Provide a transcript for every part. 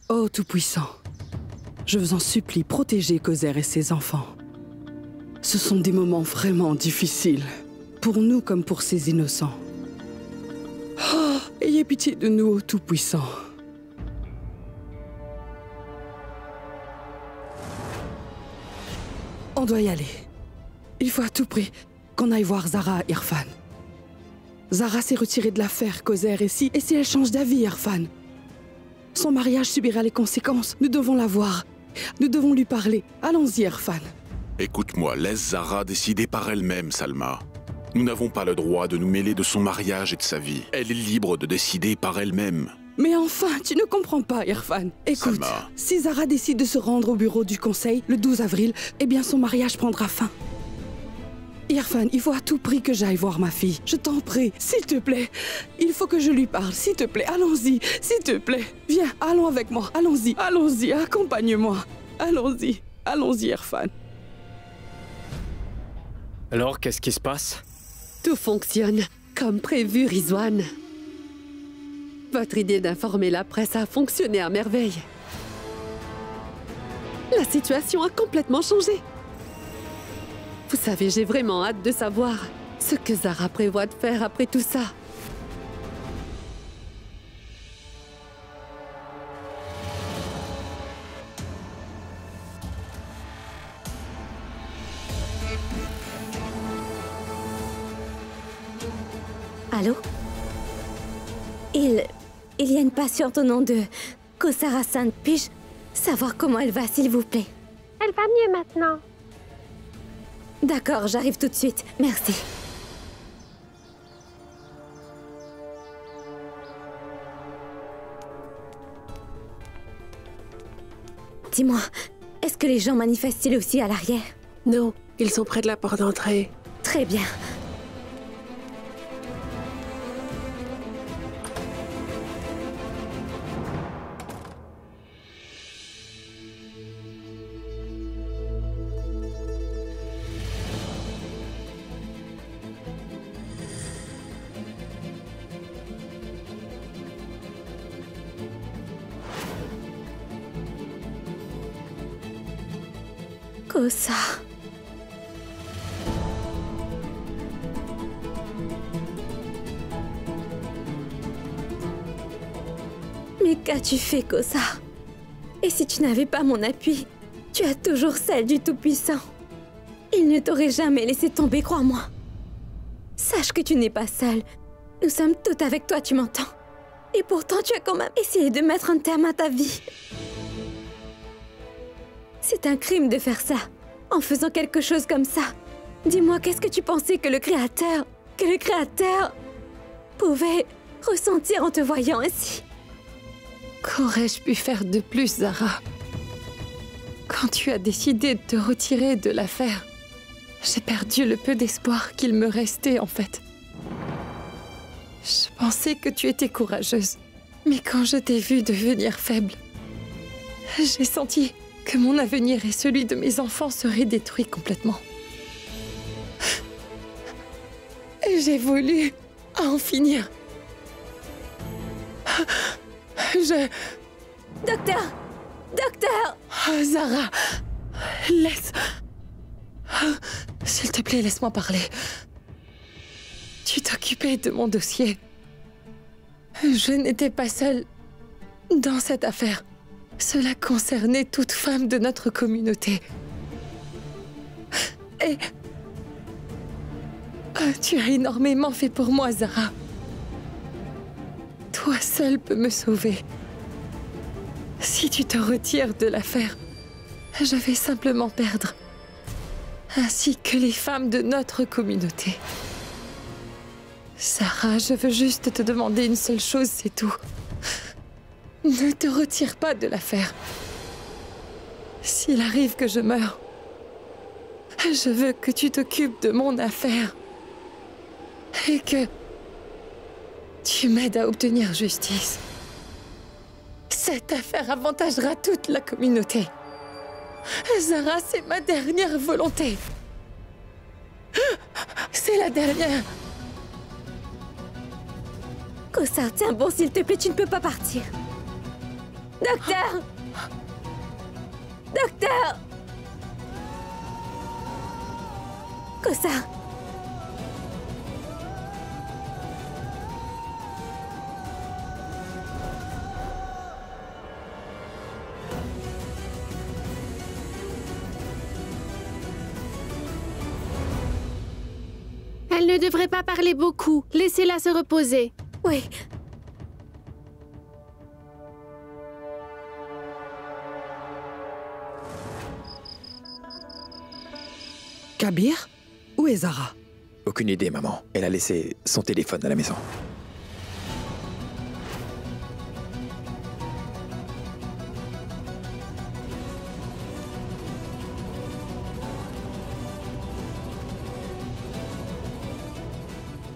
Ô Tout-Puissant, je vous en supplie, protégez Kozer et ses enfants. Ce sont des moments vraiment difficiles, pour nous comme pour ces innocents. Oh, ayez pitié de nous, ô Tout-Puissant. On doit y aller. Il faut à tout prix qu'on aille voir Zara et Irfan. Zara s'est retirée de l'affaire Kozer et si elle change d'avis, Irfan, son mariage subira les conséquences. Nous devons la voir. Nous devons lui parler. Allons-y, Irfan. Écoute-moi, laisse Zara décider par elle-même, Salma. Nous n'avons pas le droit de nous mêler de son mariage et de sa vie. Elle est libre de décider par elle-même. Mais enfin, tu ne comprends pas, Irfan. Écoute, Salma. si Zara décide de se rendre au bureau du conseil le 12 avril, eh bien son mariage prendra fin. Irfan, il faut à tout prix que j'aille voir ma fille. Je t'en prie, s'il te plaît. Il faut que je lui parle, s'il te plaît. Allons-y, s'il te plaît. Viens, allons avec moi. Allons-y, allons-y, accompagne-moi. Allons-y, allons-y, Irfan. Alors, qu'est-ce qui se passe? Tout fonctionne comme prévu, Rizwan. Votre idée d'informer la presse a fonctionné à merveille. La situation a complètement changé. Vous savez, j'ai vraiment hâte de savoir ce que Zara prévoit de faire après tout ça. Allô? Il y a une patiente au nom de Kosar Hassan. Puis-je savoir comment elle va, s'il vous plaît? Elle va mieux maintenant. D'accord, j'arrive tout de suite. Merci. Dis-moi, est-ce que les gens manifestent-ils aussi à l'arrière? Non, ils sont près de la porte d'entrée. Très bien. Kosar. Mais qu'as-tu fait, Kosar? Et si tu n'avais pas mon appui, tu as toujours celle du Tout-Puissant. Il ne t'aurait jamais laissé tomber, crois-moi. Sache que tu n'es pas seule. Nous sommes toutes avec toi, tu m'entends? Et pourtant, tu as quand même essayé de mettre un terme à ta vie. C'est un crime de faire ça, en faisant quelque chose comme ça. Dis-moi, qu'est-ce que tu pensais que le Créateur pouvait ressentir en te voyant ainsi? Qu'aurais-je pu faire de plus, Zara? Quand tu as décidé de te retirer de l'affaire, j'ai perdu le peu d'espoir qu'il me restait, en fait. Je pensais que tu étais courageuse, mais quand je t'ai vue devenir faible, j'ai senti que mon avenir et celui de mes enfants seraient détruits complètement. Et j'ai voulu en finir. Docteur! Docteur! Oh, Zara, laisse... S'il te plaît, laisse-moi parler. Tu t'occupais de mon dossier. Je n'étais pas seule dans cette affaire. Cela concernait toute femme de notre communauté. Et... tu as énormément fait pour moi, Zara. Toi seule peux me sauver. Si tu te retires de l'affaire, je vais simplement perdre. Ainsi que les femmes de notre communauté. Zara, je veux juste te demander une seule chose, c'est tout. Ne te retire pas de l'affaire. S'il arrive que je meure, je veux que tu t'occupes de mon affaire. Et que tu m'aides à obtenir justice. Cette affaire avantagera toute la communauté. Zara, c'est ma dernière volonté. C'est la dernière. Kosar, tiens bon, s'il te plaît, tu ne peux pas partir. Docteur! Docteur! Kossar! Elle ne devrait pas parler beaucoup. Laissez-la se reposer. Oui. Kabir? Où est Zara? Aucune idée, maman. Elle a laissé son téléphone à la maison.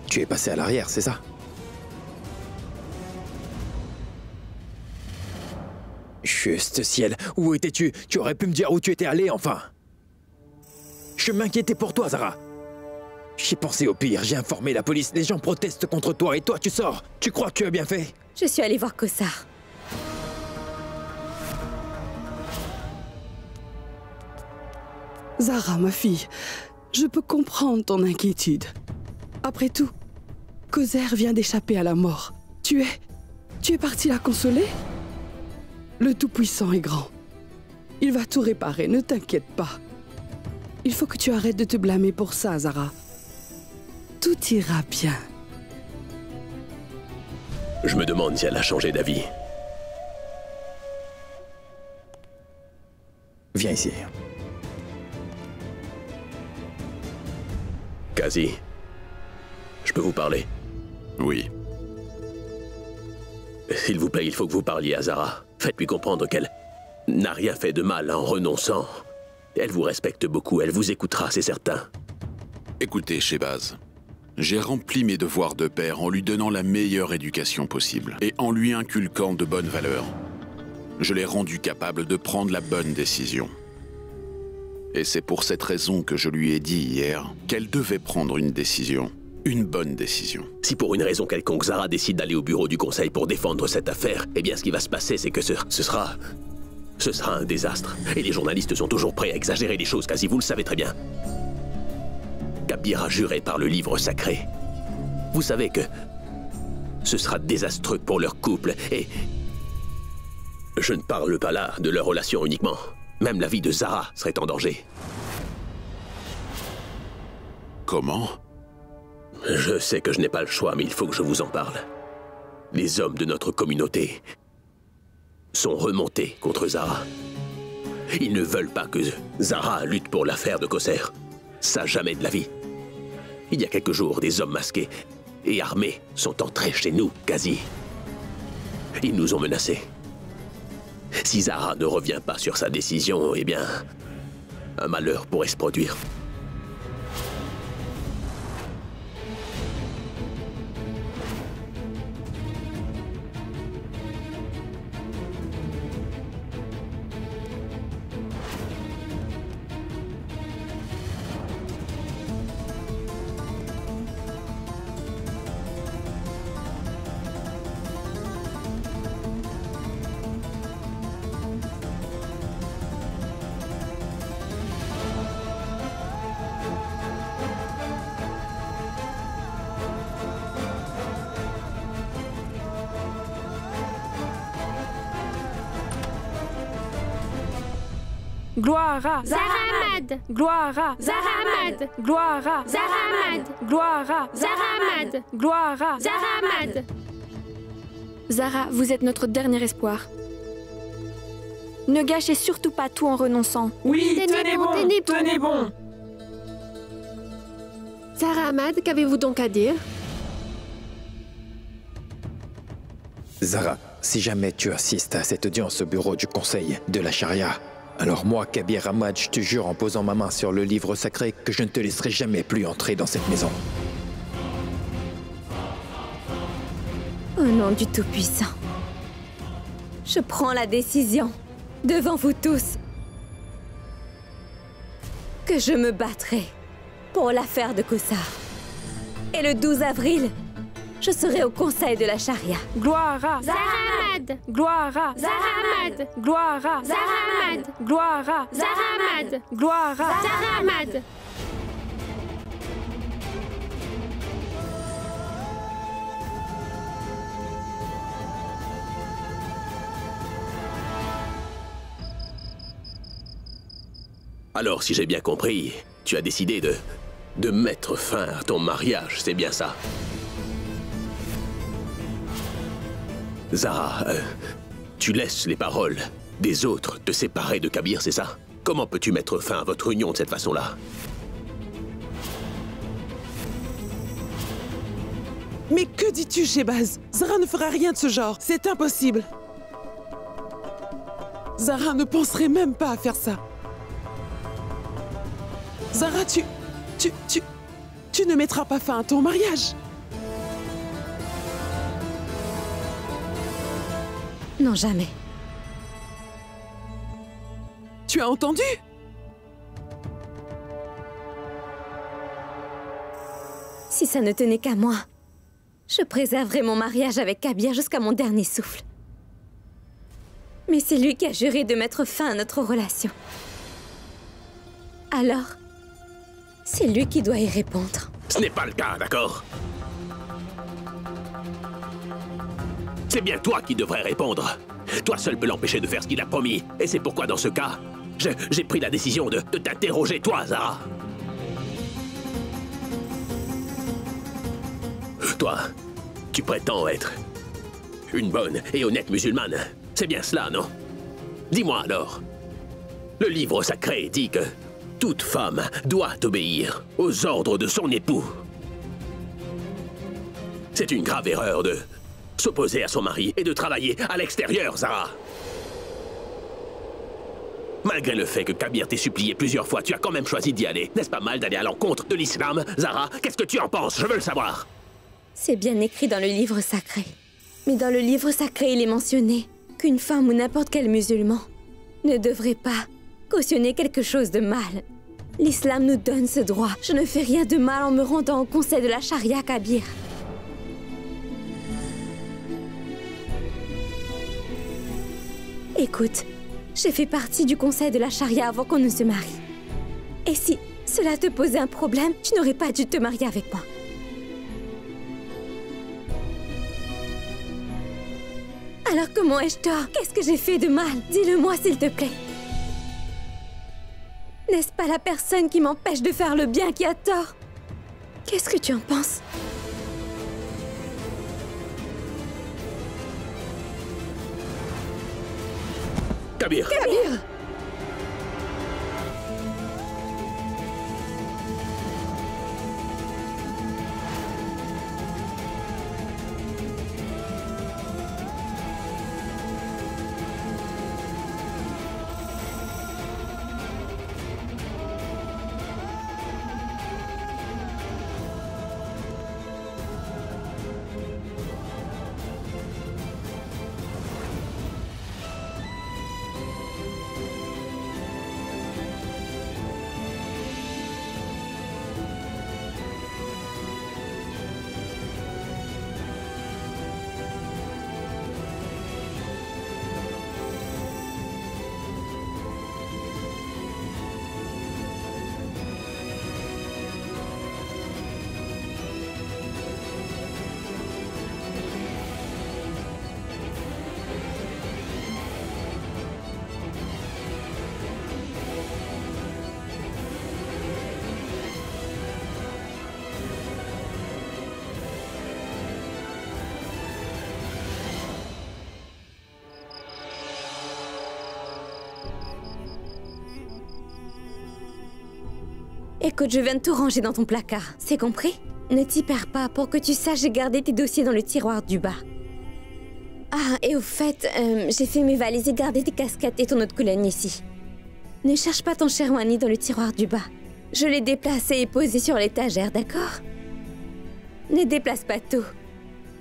Tu es passé à l'arrière, c'est ça? Juste ciel, où étais-tu? Tu aurais pu me dire où tu étais allé, enfin! Je m'inquiétais pour toi, Zara. J'ai pensé au pire, j'ai informé la police, les gens protestent contre toi et toi tu sors. Tu crois que tu as bien fait? Je suis allée voir Kossar. Zara, ma fille, je peux comprendre ton inquiétude. Après tout, Koser vient d'échapper à la mort. Tu es parti la consoler? Le Tout-Puissant est grand. Il va tout réparer, ne t'inquiète pas. Il faut que tu arrêtes de te blâmer pour ça, Zara. Tout ira bien. Je me demande si elle a changé d'avis. Viens ici. Qazi, je peux vous parler? Oui. S'il vous plaît, il faut que vous parliez à Zara. Faites-lui comprendre qu'elle n'a rien fait de mal en renonçant. Elle vous respecte beaucoup, elle vous écoutera, c'est certain. Écoutez, Shehbaz, j'ai rempli mes devoirs de père en lui donnant la meilleure éducation possible et en lui inculquant de bonnes valeurs. Je l'ai rendu capable de prendre la bonne décision. Et c'est pour cette raison que je lui ai dit hier qu'elle devait prendre une décision. Une bonne décision. Si pour une raison quelconque Zara décide d'aller au bureau du conseil pour défendre cette affaire, eh bien ce qui va se passer, c'est que ce sera un désastre. Et les journalistes sont toujours prêts à exagérer les choses, Qazi, vous le savez très bien. Kabir a juré par le livre sacré. Vous savez que ce sera désastreux pour leur couple et... Je ne parle pas là de leur relation uniquement. Même la vie de Zara serait en danger. Comment ? Je sais que je n'ai pas le choix, mais il faut que je vous en parle. Les hommes de notre communauté sont remontés contre Zara. Ils ne veulent pas que Zara lutte pour l'affaire de Koser. Ça, jamais de la vie. Il y a quelques jours, des hommes masqués et armés sont entrés chez nous, Qazi. Ils nous ont menacés. Si Zara ne revient pas sur sa décision, eh bien, un malheur pourrait se produire. Gloire Zaramad, Gloire Zaramad, Gloire Zaramad, Gloire Zaramad, Gloire Zaramad. Zara, vous êtes notre dernier espoir. Ne gâchez surtout pas tout en renonçant. Oui, Tenez bon, tenez bon. tenez bon. Zaramad, qu'avez-vous donc à dire? Zara, si jamais tu assistes à cette audience au bureau du conseil de la charia, alors moi, Kabir Ahmad, je te jure en posant ma main sur le livre sacré que je ne te laisserai jamais plus entrer dans cette maison. Au nom du Tout-Puissant, je prends la décision, devant vous tous, que je me battrai pour l'affaire de Kossar. Et le 12 avril, je serai au conseil de la charia. Gloire à Zaramad. Gloire à Zaramad. Gloire à Zaramad. Gloire à Zaramad. Gloire à Zaramad. Alors, si j'ai bien compris, tu as décidé de mettre fin à ton mariage, c'est bien ça? Zara, tu laisses les paroles des autres te séparer de Kabir, c'est ça? Comment peux-tu mettre fin à votre union de cette façon-là? Mais que dis-tu, Shehbaz? Zara ne fera rien de ce genre. C'est impossible. Zara ne penserait même pas à faire ça. Zara, tu ne mettras pas fin à ton mariage. Non, jamais. Tu as entendu? Si ça ne tenait qu'à moi, je préserverais mon mariage avec Kabir jusqu'à mon dernier souffle. Mais c'est lui qui a juré de mettre fin à notre relation. Alors, c'est lui qui doit y répondre. Ce n'est pas le cas, d'accord? C'est bien toi qui devrais répondre. Toi seul peux l'empêcher de faire ce qu'il a promis. Et c'est pourquoi, dans ce cas, j'ai pris la décision de t'interroger, toi, Zara. Toi, tu prétends être une bonne et honnête musulmane. C'est bien cela, non? Dis-moi alors. Le livre sacré dit que toute femme doit obéir aux ordres de son époux. C'est une grave erreur de s'opposer à son mari et de travailler à l'extérieur, Zara. Malgré le fait que Kabir t'ait supplié plusieurs fois, tu as quand même choisi d'y aller. N'est-ce pas mal d'aller à l'encontre de l'islam, Zara? Qu'est-ce que tu en penses? Je veux le savoir. C'est bien écrit dans le livre sacré. Mais dans le livre sacré, il est mentionné qu'une femme ou n'importe quel musulman ne devrait pas cautionner quelque chose de mal. L'islam nous donne ce droit. Je ne fais rien de mal en me rendant au conseil de la charia, Kabir. Écoute, j'ai fait partie du conseil de la charia avant qu'on ne se marie. Et si cela te posait un problème, tu n'aurais pas dû te marier avec moi. Alors comment ai-je tort? Qu'est-ce que j'ai fait de mal? Dis-le-moi s'il te plaît. N'est-ce pas la personne qui m'empêche de faire le bien qui a tort? Qu'est-ce que tu en penses? Kabir! Kabir! Écoute, je viens de tout ranger dans ton placard. C'est compris? Ne t'y perds pas. Pour que tu saches, j'ai gardé tes dossiers dans le tiroir du bas. Ah, et au fait, j'ai fait mes valises et gardé tes casquettes et ton autre colonne ici. Ne cherche pas ton sherwani dans le tiroir du bas. Je l'ai déplacé et posé sur l'étagère, d'accord? Ne déplace pas tout.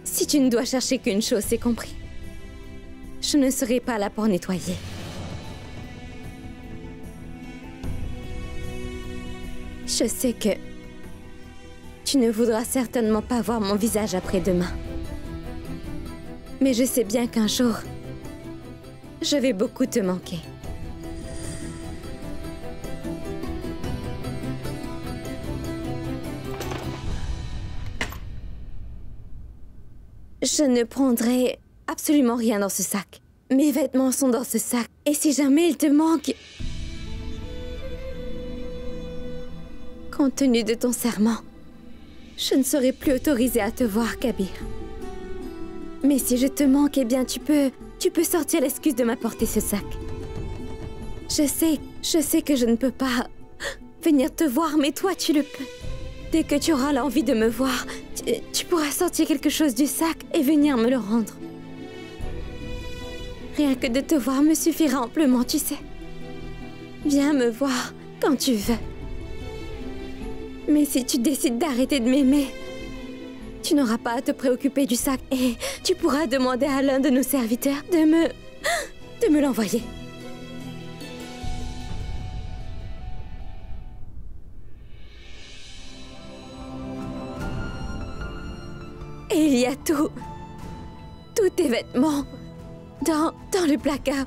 Si tu ne dois chercher qu'une chose, c'est compris. Je ne serai pas là pour nettoyer. Je sais que Tu ne voudras certainement pas voir mon visage après-demain. Mais je sais bien qu'un jour, je vais beaucoup te manquer. Je ne prendrai absolument rien dans ce sac. Mes vêtements sont dans ce sac. Et si jamais il te manque... Compte tenu de ton serment, je ne serai plus autorisée à te voir, Kabir. Mais si je te manque, eh bien tu peux sortir l'excuse de m'apporter ce sac. Je sais que je ne peux pas venir te voir, mais toi tu le peux. Dès que tu auras l'envie de me voir, tu pourras sortir quelque chose du sac et venir me le rendre. Rien que de te voir me suffira amplement, tu sais. Viens me voir quand tu veux. Mais si tu décides d'arrêter de m'aimer, tu n'auras pas à te préoccuper du sac et tu pourras demander à l'un de nos serviteurs de me l'envoyer. Et il y a tous tes vêtements dans le placard.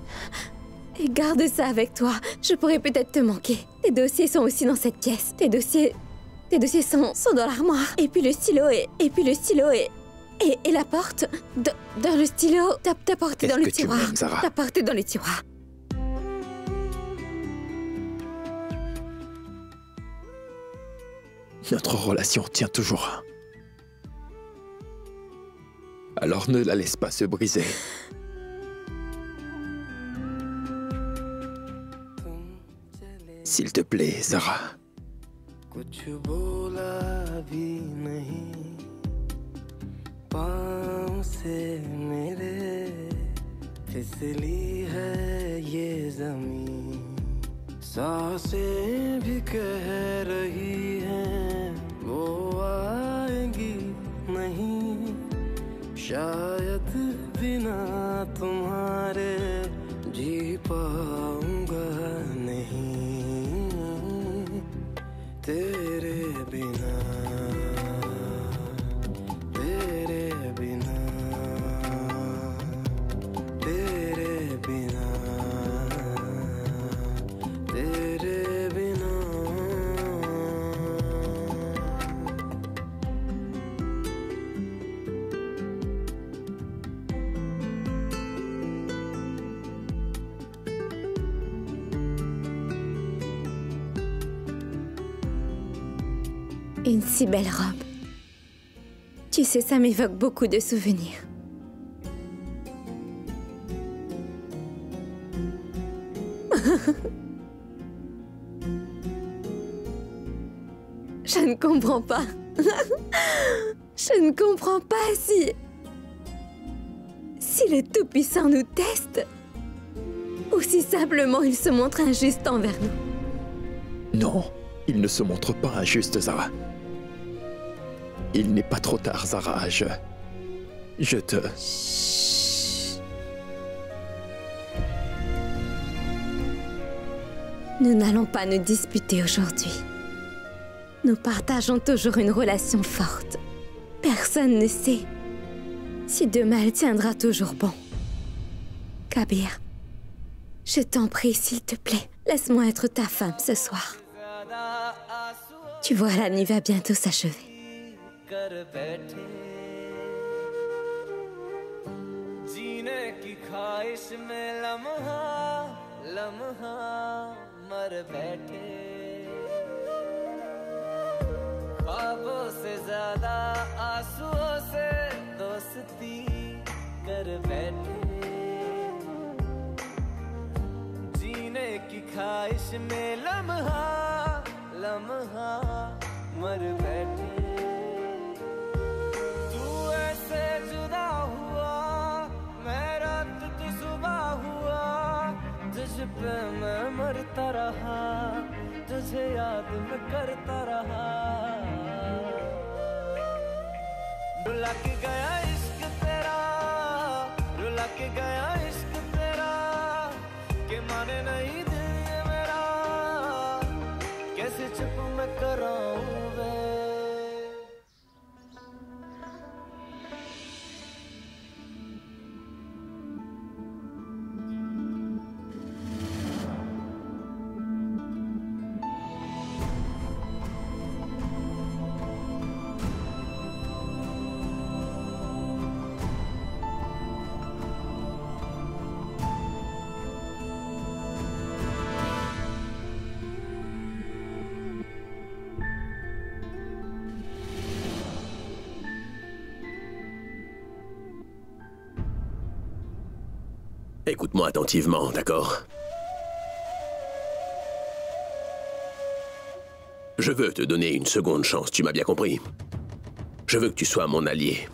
Et garde ça avec toi, je pourrais peut-être te manquer. Tes dossiers sont aussi dans cette pièce. Tes dossiers sont dans l'armoire. Et puis le stylo et la porte. Dans le stylo, t'as porté dans le tiroir. T'as porté dans le tiroir. Notre relation tient toujours. Alors ne la laisse pas se briser. S'il te plaît, Zara. कुछ बोला भी नहीं पाँव से मेरे फिसली है ये ज़मीं सांसें भी कह रही हैं वो आएंगी नहीं शायद बिना तुम्हारे जी पाऊंगा नहीं तेरे बिना तेरे बिना तेरे बिना तेरे बिना Une si belle robe. Tu sais, ça m'évoque beaucoup de souvenirs. Je ne comprends pas. Je ne comprends pas si le Tout-Puissant nous teste ou si simplement il se montre injuste envers nous. Non, il ne se montre pas injuste, Zara. Il n'est pas trop tard, Zara. Je te... Chut. Nous n'allons pas nous disputer aujourd'hui. Nous partageons toujours une relation forte. Personne ne sait si demain elle tiendra toujours bon. Kabir, je t'en prie, s'il te plaît, laisse-moi être ta femme ce soir. Tu vois, la nuit va bientôt s'achever. ख्वाबों से ज्यादा आंसुओं से दोस्ती कर बैठे जीने की ख्वाहिश में लम्हा लम्हा मर बैठे तू ऐसे जुदा हुआ मैं रात तू सुबह हुआ तुझ पे मैं मरता रहा तुझे याद मैं करता रहा रुला के गया इश्क तेरा रुला के गया इश्क तेरा के माने नहीं दिल ये मेरा कैसे चुप मैं कराऊं वे Écoute-moi attentivement, d'accord? Je veux te donner une seconde chance, tu m'as bien compris? Je veux que tu sois mon allié.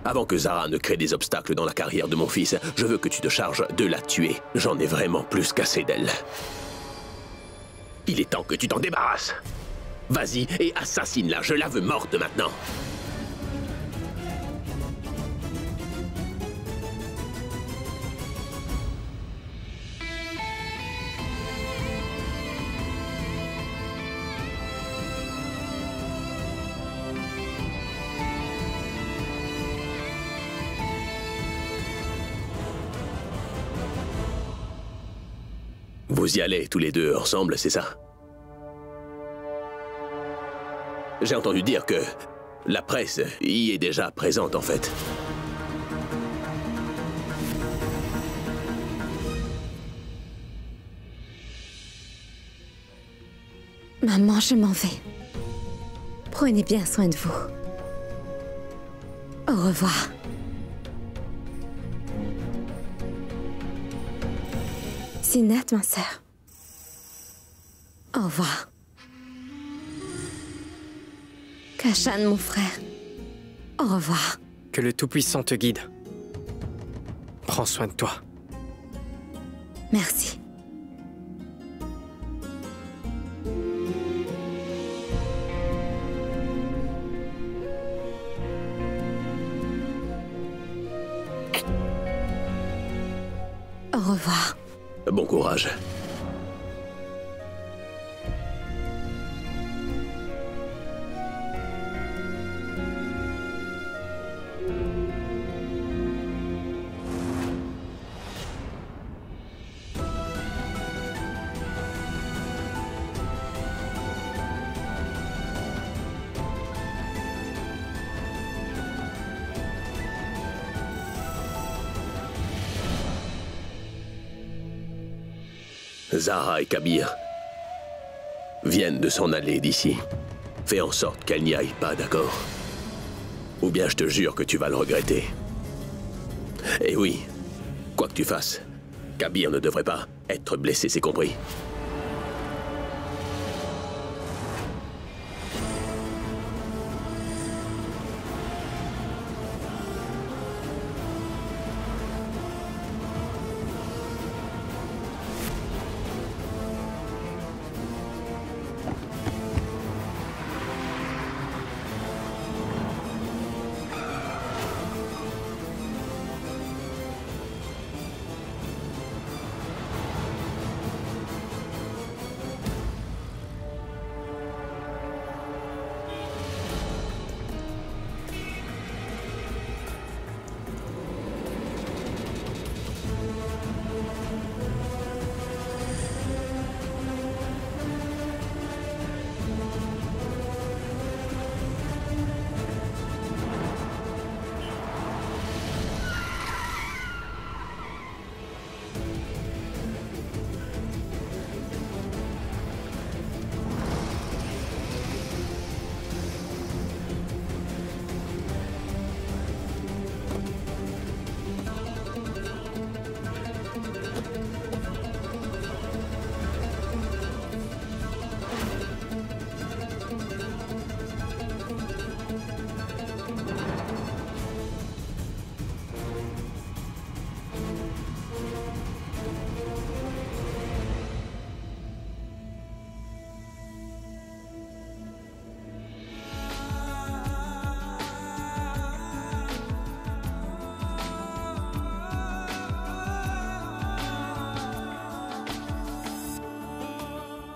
Avant que Zara ne crée des obstacles dans la carrière de mon fils, je veux que tu te charges de la tuer. J'en ai vraiment plus qu'assez d'elle. Il est temps que tu t'en débarrasses. Vas-y et assassine-la, je la veux morte maintenant. Vous y allez tous les deux ensemble, c'est ça? J'ai entendu dire que la presse y est déjà présente, en fait. Maman, je m'en vais. Prenez bien soin de vous. Au revoir. Sinat, ma sœur. Au revoir. Kashan, mon frère. Au revoir. Que le Tout-Puissant te guide. Prends soin de toi. Merci. Au revoir. Bon courage. Zara et Kabir viennent de s'en aller d'ici. Fais en sorte qu'elle n'y aille pas, d'accord? Ou bien je te jure que tu vas le regretter. Et oui, quoi que tu fasses, Kabir ne devrait pas être blessé, c'est compris?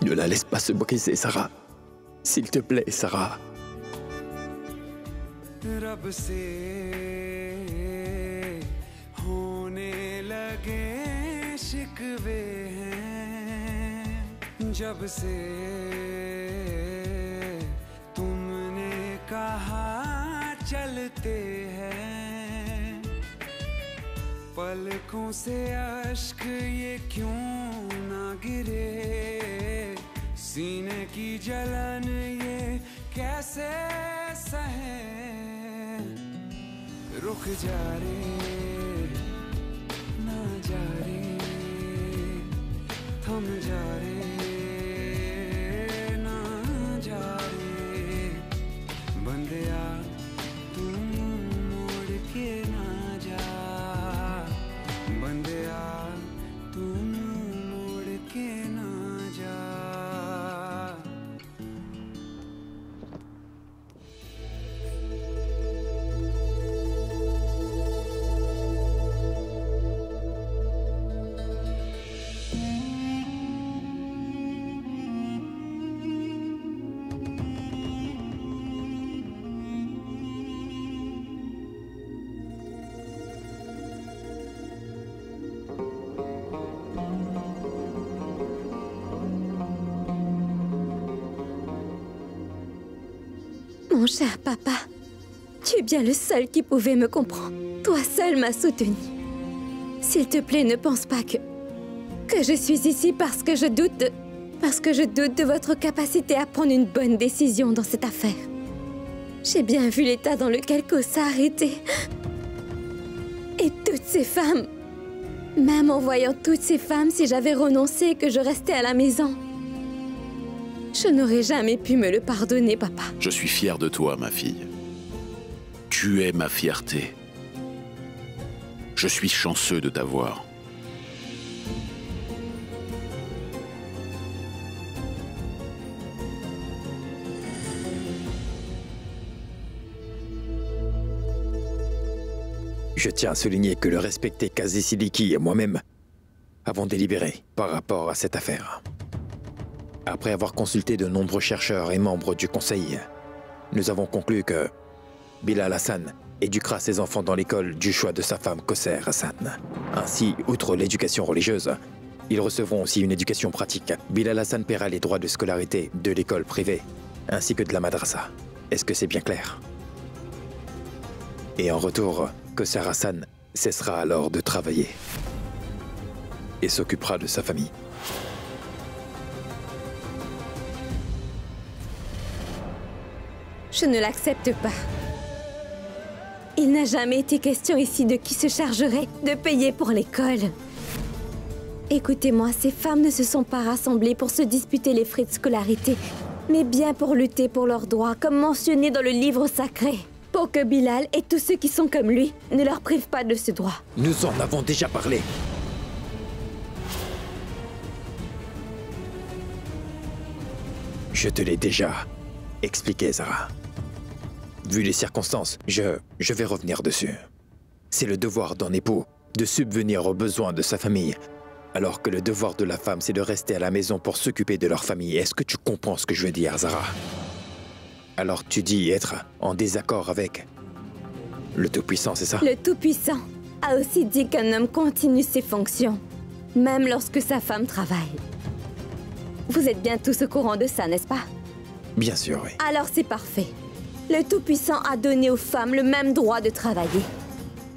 Ne la laisse pas se briser, Zara. S'il te plaît, Zara. रब से होने लगे शिकवे हैं जब से तुमने कहा चलते हैं पलकों से अश्क ये क्यों ना गिरे सीने की जलन ये कैसे सहे रुक जा रे जा रे थम जा रे ना जा रे बंदिया तू मोड़ के ना जा बंदिया तू मोड़ के ना जा Mon cher papa, tu es bien le seul qui pouvait me comprendre. Toi seul m'as soutenue. S'il te plaît, ne pense pas que je suis ici parce que je doute de votre capacité à prendre une bonne décision dans cette affaire. J'ai bien vu l'état dans lequel Kossar était. Et toutes ces femmes. Même en voyant toutes ces femmes, si j'avais renoncé et que je restais à la maison, je n'aurais jamais pu me le pardonner, papa. Je suis fier de toi, ma fille. Tu es ma fierté. Je suis chanceux de t'avoir. Je tiens à souligner que le respecté Kazi Siddiqui et moi-même avons délibéré par rapport à cette affaire. Après avoir consulté de nombreux chercheurs et membres du conseil, nous avons conclu que Bilal Hassan éduquera ses enfants dans l'école du choix de sa femme Kosser Hassan. Ainsi, outre l'éducation religieuse, ils recevront aussi une éducation pratique. Bilal Hassan paiera les droits de scolarité de l'école privée, ainsi que de la madrasa. Est-ce que c'est bien clair? Et en retour, Kosser Hassan cessera alors de travailler et s'occupera de sa famille. Je ne l'accepte pas. Il n'a jamais été question ici de qui se chargerait de payer pour l'école. Écoutez-moi, ces femmes ne se sont pas rassemblées pour se disputer les frais de scolarité, mais bien pour lutter pour leurs droits, comme mentionné dans le livre sacré. Pour que Bilal et tous ceux qui sont comme lui ne leur privent pas de ce droit. Nous en avons déjà parlé. Je te l'ai déjà expliqué, Zara. Vu les circonstances, je vais revenir dessus. C'est le devoir d'un époux de subvenir aux besoins de sa famille, alors que le devoir de la femme, c'est de rester à la maison pour s'occuper de leur famille. Est-ce que tu comprends ce que je veux dire, Zara? Alors tu dis être en désaccord avec le Tout-Puissant, c'est ça? Le Tout-Puissant a aussi dit qu'un homme continue ses fonctions, même lorsque sa femme travaille. Vous êtes bien tous au courant de ça, n'est-ce pas? Bien sûr, oui. Alors c'est parfait. Le Tout-Puissant a donné aux femmes le même droit de travailler.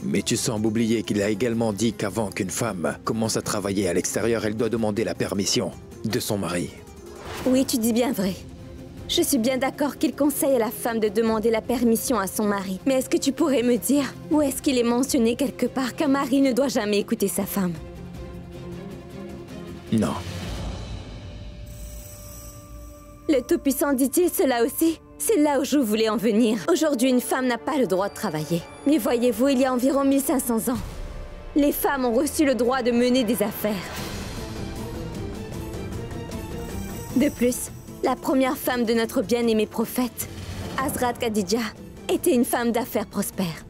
Mais tu sembles oublier qu'il a également dit qu'avant qu'une femme commence à travailler à l'extérieur, elle doit demander la permission de son mari. Oui, tu dis bien vrai. Je suis bien d'accord qu'il conseille à la femme de demander la permission à son mari. Mais est-ce que tu pourrais me dire où est-ce qu'il est mentionné quelque part qu'un mari ne doit jamais écouter sa femme? Non. Le Tout-Puissant dit-il cela aussi? C'est là où je voulais en venir. Aujourd'hui, une femme n'a pas le droit de travailler. Mais voyez-vous, il y a environ 1500 ans, les femmes ont reçu le droit de mener des affaires. De plus, la première femme de notre bien-aimé prophète, Hazrat Khadija, était une femme d'affaires prospère.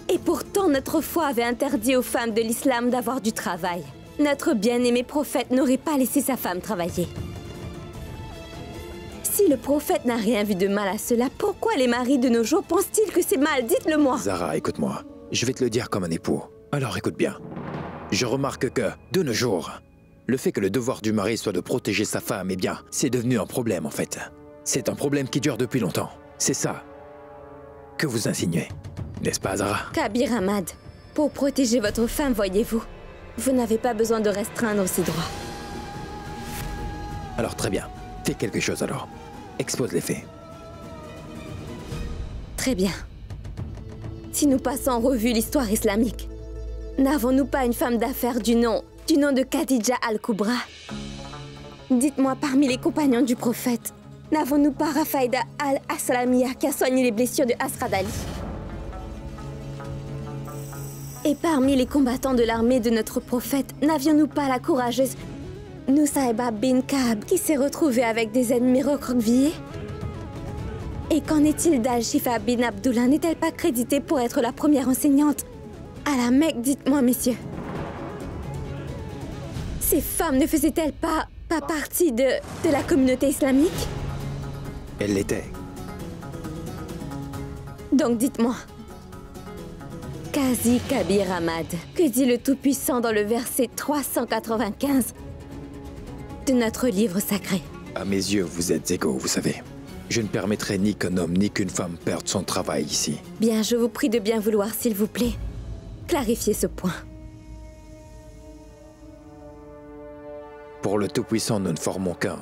Et pourtant, notre foi avait interdit aux femmes de l'islam d'avoir du travail. Notre bien-aimé prophète n'aurait pas laissé sa femme travailler. Si le prophète n'a rien vu de mal à cela, pourquoi les maris de nos jours pensent-ils que c'est mal? Dites-le-moi. Zara, écoute-moi. Je vais te le dire comme un époux. Alors écoute bien. Je remarque que, de nos jours, le fait que le devoir du mari soit de protéger sa femme, eh bien, c'est devenu un problème en fait. C'est un problème qui dure depuis longtemps. C'est ça que vous insinuez, n'est-ce pas, Zara? Kabir Ahmad, pour protéger votre femme, voyez-vous, vous n'avez pas besoin de restreindre ses droits. Alors très bien. Fais quelque chose alors. Expose les faits. Très bien. Si nous passons en revue l'histoire islamique, N'avons-nous pas une femme d'affaires du nom de Khadija Al-Kubra? Dites-moi, parmi les compagnons du prophète, n'avons-nous pas Rafaïda Al-Aslamia qui a soigné les blessures de Asrad Ali? Et parmi les combattants de l'armée de notre prophète, n'avions-nous pas la courageuse Nusayba bin Ka'b qui s'est retrouvée avec des ennemis recroquevillés? Et qu'en est-il d'Al-Shifa bin Abdullah? N'est-elle pas créditée pour être la première enseignante à la Mecque? Dites-moi, messieurs. Ces femmes ne faisaient-elles pas partie de la communauté islamique? Elle l'était. Donc dites-moi, Qazi Kabir Ahmad, que dit le Tout-Puissant dans le verset 395 de notre livre sacré? À mes yeux, vous êtes égaux, vous savez. Je ne permettrai ni qu'un homme ni qu'une femme perde son travail ici. Bien, je vous prie de bien vouloir, s'il vous plaît. Clarifiez ce point. Pour le Tout-Puissant, nous ne formons qu'un.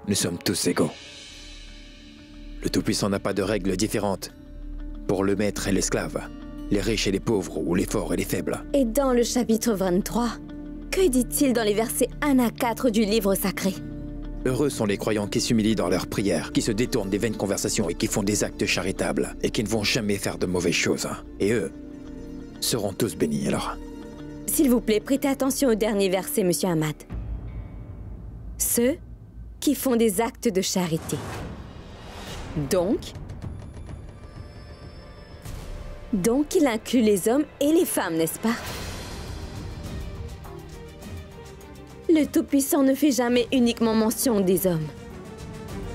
Nous sommes tous égaux. Le Tout-Puissant n'a pas de règles différentes pour le maître et l'esclave, les riches et les pauvres, ou les forts et les faibles. Et dans le chapitre 23, que dit-il dans les versets 1 à 4 du livre sacré? Heureux sont les croyants qui s'humilient dans leurs prières, qui se détournent des vaines conversations et qui font des actes charitables, et qui ne vont jamais faire de mauvaises choses. Et eux seront tous bénis alors. S'il vous plaît, prêtez attention au dernier verset, Monsieur Ahmad. Ceux qui font des actes de charité. Donc, il inclut les hommes et les femmes, n'est-ce pas? Le Tout-Puissant ne fait jamais uniquement mention des hommes.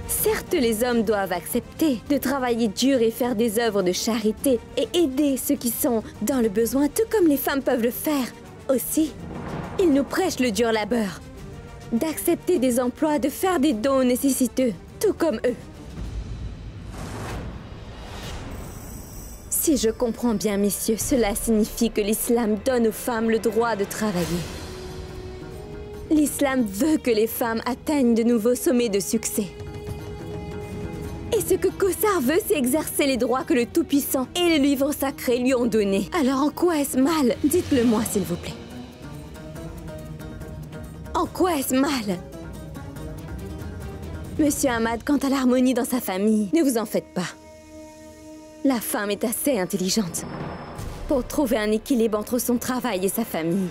Certes, les hommes doivent accepter de travailler dur et faire des œuvres de charité et aider ceux qui sont dans le besoin, tout comme les femmes peuvent le faire. Aussi, ils nous prêchent le dur labeur, d'accepter des emplois, de faire des dons aux nécessiteux, tout comme eux. Si je comprends bien, messieurs, cela signifie que l'islam donne aux femmes le droit de travailler. L'islam veut que les femmes atteignent de nouveaux sommets de succès. Et ce que Kossar veut, c'est exercer les droits que le Tout-Puissant et les livres sacrés lui ont donnés. Alors en quoi est-ce mal? Dites-le-moi, s'il vous plaît. En quoi est-ce mal? Monsieur Ahmad, quant à l'harmonie dans sa famille, ne vous en faites pas. La femme est assez intelligente pour trouver un équilibre entre son travail et sa famille.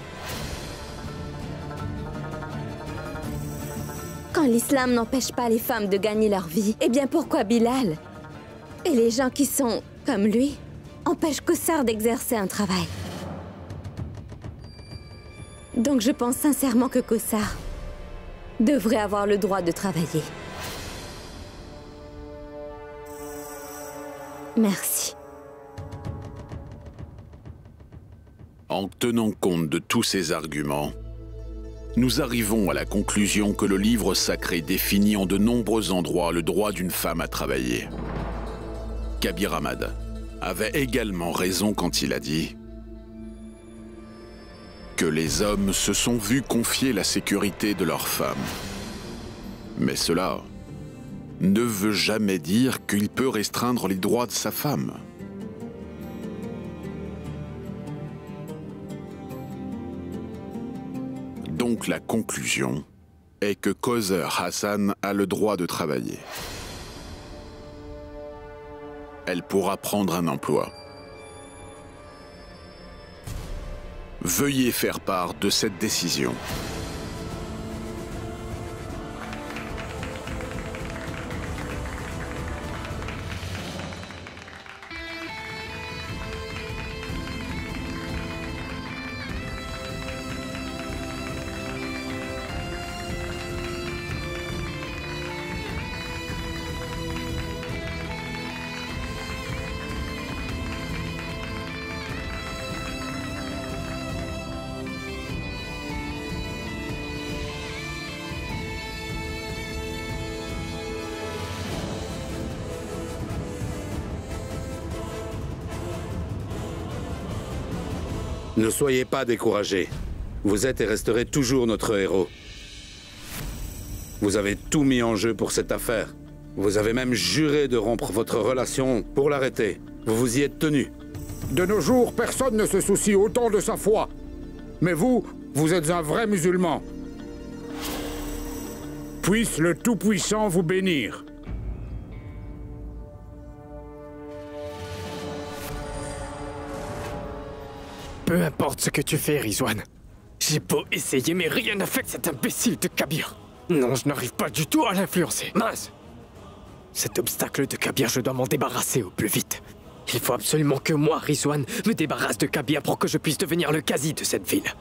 Quand l'islam n'empêche pas les femmes de gagner leur vie, eh bien pourquoi Bilal et les gens qui sont comme lui empêchent Kossar d'exercer un travail? Donc je pense sincèrement que Kossar devrait avoir le droit de travailler. Merci. En tenant compte de tous ces arguments, nous arrivons à la conclusion que le livre sacré définit en de nombreux endroits le droit d'une femme à travailler. Kabir Ahmad avait également raison quand il a dit que les hommes se sont vus confier la sécurité de leurs femmes. Mais cela ne veut jamais dire qu'il peut restreindre les droits de sa femme. Donc la conclusion est que Kawthar Hassan a le droit de travailler. Elle pourra prendre un emploi. Veuillez faire part de cette décision. Ne soyez pas découragés. Vous êtes et resterez toujours notre héros. Vous avez tout mis en jeu pour cette affaire. Vous avez même juré de rompre votre relation pour l'arrêter. Vous vous y êtes tenu. De nos jours, personne ne se soucie autant de sa foi. Mais vous, vous êtes un vrai musulman. Puisse le Tout-Puissant vous bénir. Peu importe ce que tu fais, Rizwan. J'ai beau essayer, mais rien n'a fait que cet imbécile de Kabir. Non, je n'arrive pas du tout à l'influencer. Mince! Cet obstacle de Kabir, je dois m'en débarrasser au plus vite. Il faut absolument que moi, Rizwan, me débarrasse de Kabir pour que je puisse devenir le quasi de cette ville.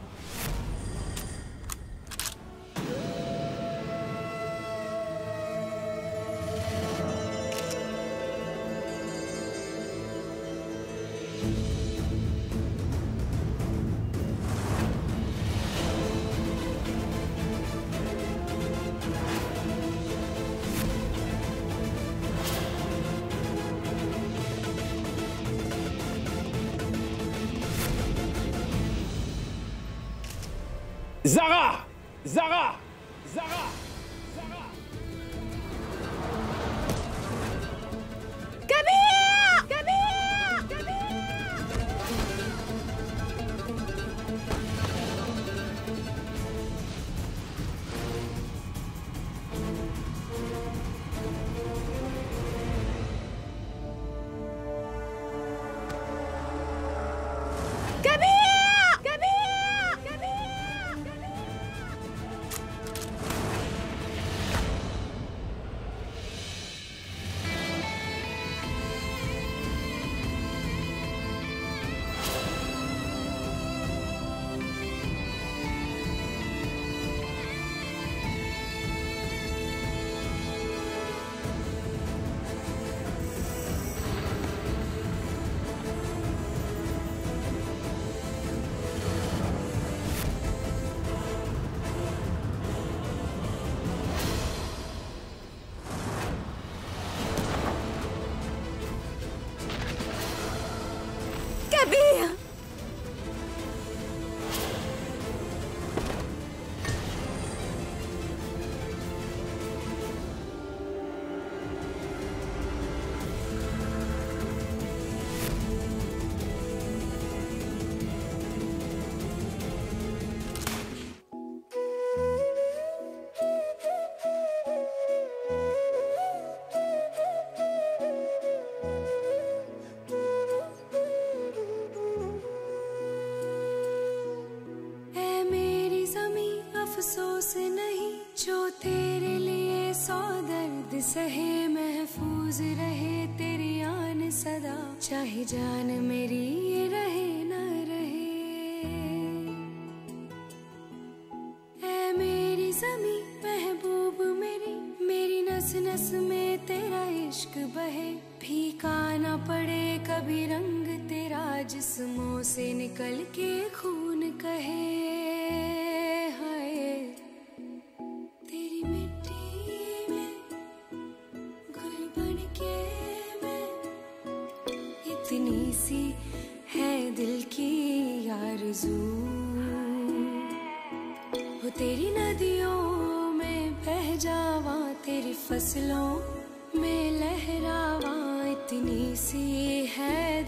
Zara! Zara! Zara! Kabir! Kabir! Kabir! अफसोस नहीं जो तेरे लिए सौ दर्द सहे महफूज रहे तेरी आन सदा चाहे जान मेरी ये रहे न रहे ऐ मेरी ज़मीं महबूब मेरी नस नस में तेरा इश्क बहे फीका न पड़े कभी रंग तेरा जिस्मों से निकल के खून कहे इतनी सी है दिल की आरज़ू हो तेरी नदियों में बह जावा तेरी फसलों में लहरावा इतनी सी है